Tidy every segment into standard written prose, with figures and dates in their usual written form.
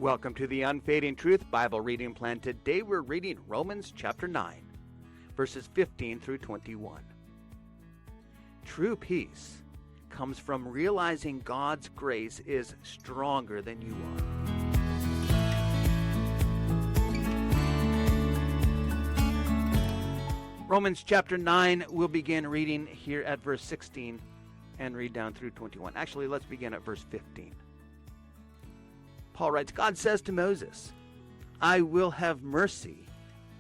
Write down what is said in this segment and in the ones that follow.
Welcome to the Unfading Truth Bible reading plan. Today we're reading Romans chapter 9, verses 15 through 21. True peace comes from realizing God's grace is stronger than you are. Romans chapter 9, we'll begin reading here at verse 16 and read down through 21. Actually, let's begin at verse 15. Paul writes, God says to Moses, I will have mercy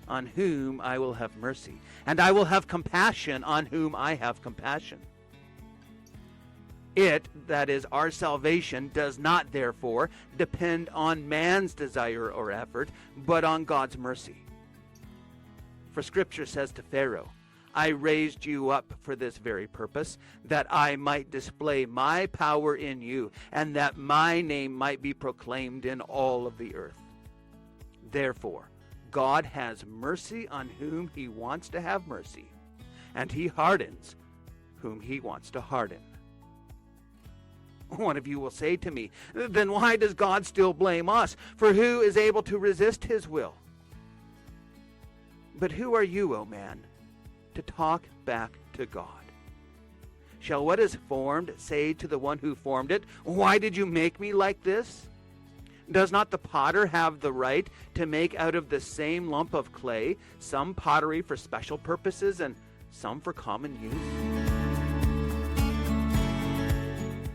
on whom I will have mercy, and I will have compassion on whom I have compassion. It, that is, our salvation, does not, therefore, depend on man's desire or effort, but on God's mercy. For Scripture says to Pharaoh, I raised you up for this very purpose, that I might display my power in you, and that my name might be proclaimed in all of the earth. Therefore, God has mercy on whom he wants to have mercy, and he hardens whom he wants to harden. One of you will say to me, then why does God still blame us? For who is able to resist his will? But who are you, O man, to talk back to God? Shall what is formed say to the one who formed it, why did you make me like this? Does not the potter have the right to make out of the same lump of clay some pottery for special purposes and some for common use?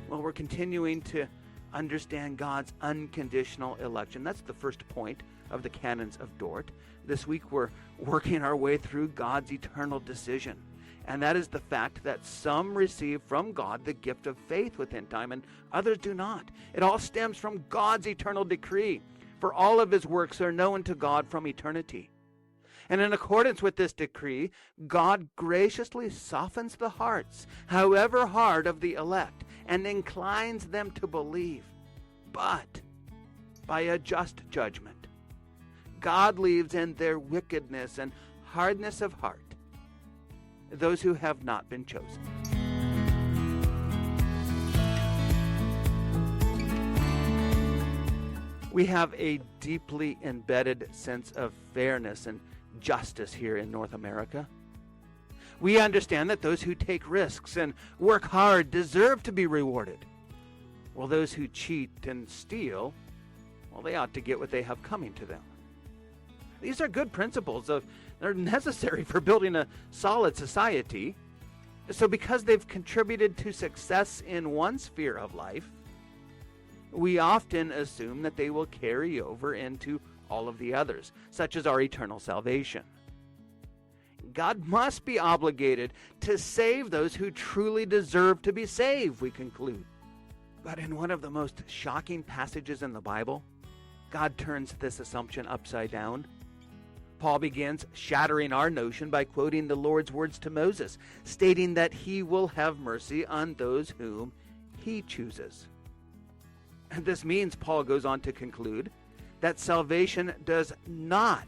Well, we're continuing to understand God's unconditional election. That's the first point of the canons of Dort. This week we're working our way through God's eternal decision, and that is the fact that some receive from God the gift of faith within time and others do not. It all stems from God's eternal decree, for all of his works are known to God from eternity. And in accordance with this decree, God graciously softens the hearts, however hard, of the elect, and inclines them to believe. But by a just judgment, God leaves in their wickedness and hardness of heart those who have not been chosen. We have a deeply embedded sense of fairness and justice here in North America. We understand that those who take risks and work hard deserve to be rewarded, while those who cheat and steal, well, they ought to get what they have coming to them. These are good principles. They're necessary for building a solid society. So because they've contributed to success in one sphere of life, we often assume that they will carry over into all of the others, such as our eternal salvation. God must be obligated to save those who truly deserve to be saved, we conclude. But in one of the most shocking passages in the Bible, God turns this assumption upside down. Paul begins shattering our notion by quoting the Lord's words to Moses, stating that he will have mercy on those whom he chooses. And this means, Paul goes on to conclude, that salvation does not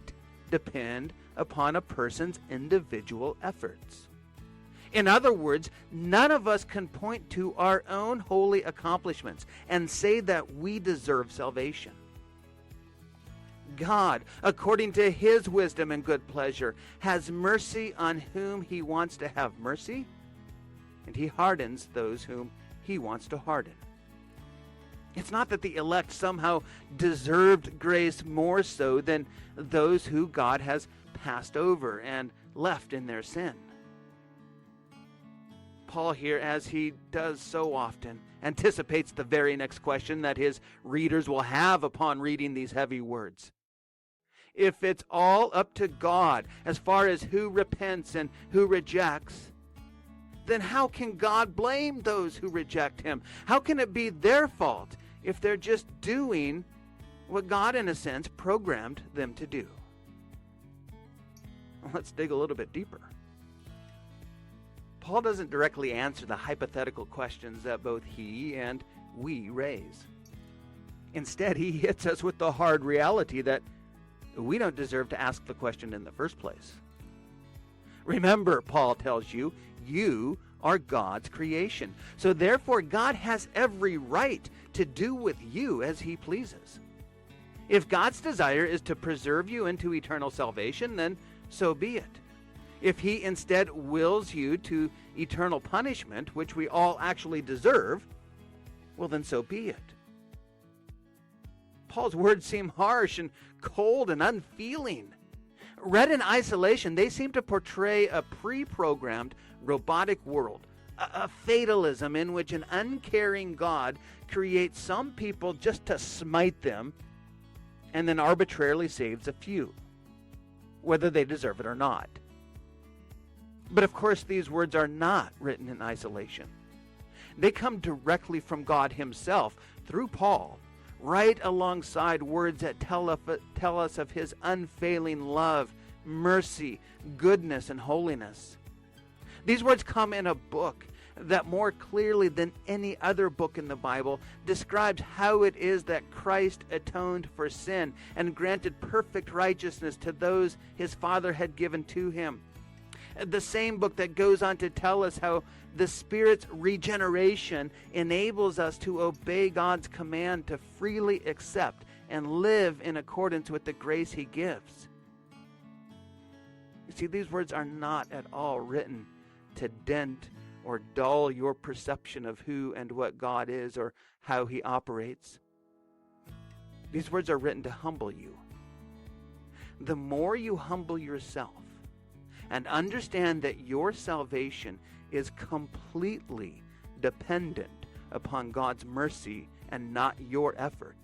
depend upon a person's individual efforts. In other words, none of us can point to our own holy accomplishments and say that we deserve salvation. God, according to his wisdom and good pleasure, has mercy on whom he wants to have mercy, and he hardens those whom he wants to harden. It's not that the elect somehow deserved grace more so than those who God has passed over and left in their sin. Paul here, as he does so often, anticipates the very next question that his readers will have upon reading these heavy words. If it's all up to God as far as who repents and who rejects, then how can God blame those who reject him? How can it be their fault if they're just doing what God, in a sense, programmed them to do? Let's dig a little bit deeper. Paul doesn't directly answer the hypothetical questions that both he and we raise. Instead, he hits us with the hard reality that we don't deserve to ask the question in the first place. Remember, Paul tells you, you are God's creation. So therefore, God has every right to do with you as he pleases. If God's desire is to preserve you into eternal salvation, then so be it. If he instead wills you to eternal punishment, which we all actually deserve, well, then so be it. Paul's words seem harsh and cold and unfeeling. Read in isolation, they seem to portray a pre-programmed robotic world, a fatalism in which an uncaring God creates some people just to smite them and then arbitrarily saves a few, whether they deserve it or not. But of course, these words are not written in isolation. They come directly from God himself through Paul, right alongside words that tell us of his unfailing love, mercy, goodness, and holiness. These words come in a book that more clearly than any other book in the Bible describes how it is that Christ atoned for sin and granted perfect righteousness to those his Father had given to him. The same book that goes on to tell us how the Spirit's regeneration enables us to obey God's command to freely accept and live in accordance with the grace he gives. You see, these words are not at all written to dent or dull your perception of who and what God is or how he operates. These words are written to humble you. The more you humble yourself and understand that your salvation is completely dependent upon God's mercy and not your effort,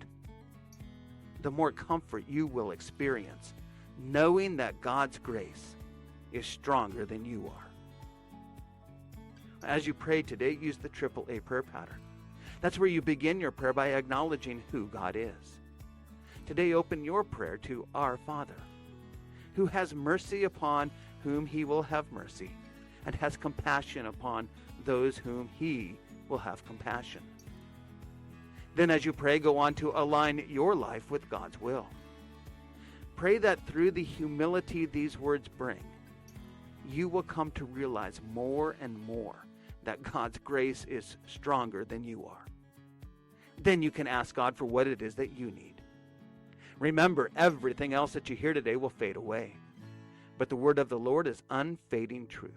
the more comfort you will experience, knowing that God's grace is stronger than you are. As you pray today, use the AAA prayer pattern. That's where you begin your prayer by acknowledging who God is. Today, open your prayer to Our Father, who has mercy upon whom he will have mercy, and has compassion upon those whom he will have compassion. Then as you pray, go on to align your life with God's will. Pray that through the humility these words bring, you will come to realize more and more that God's grace is stronger than you are. Then you can ask God for what it is that you need. Remember, everything else that you hear today will fade away, but the word of the Lord is unfading truth.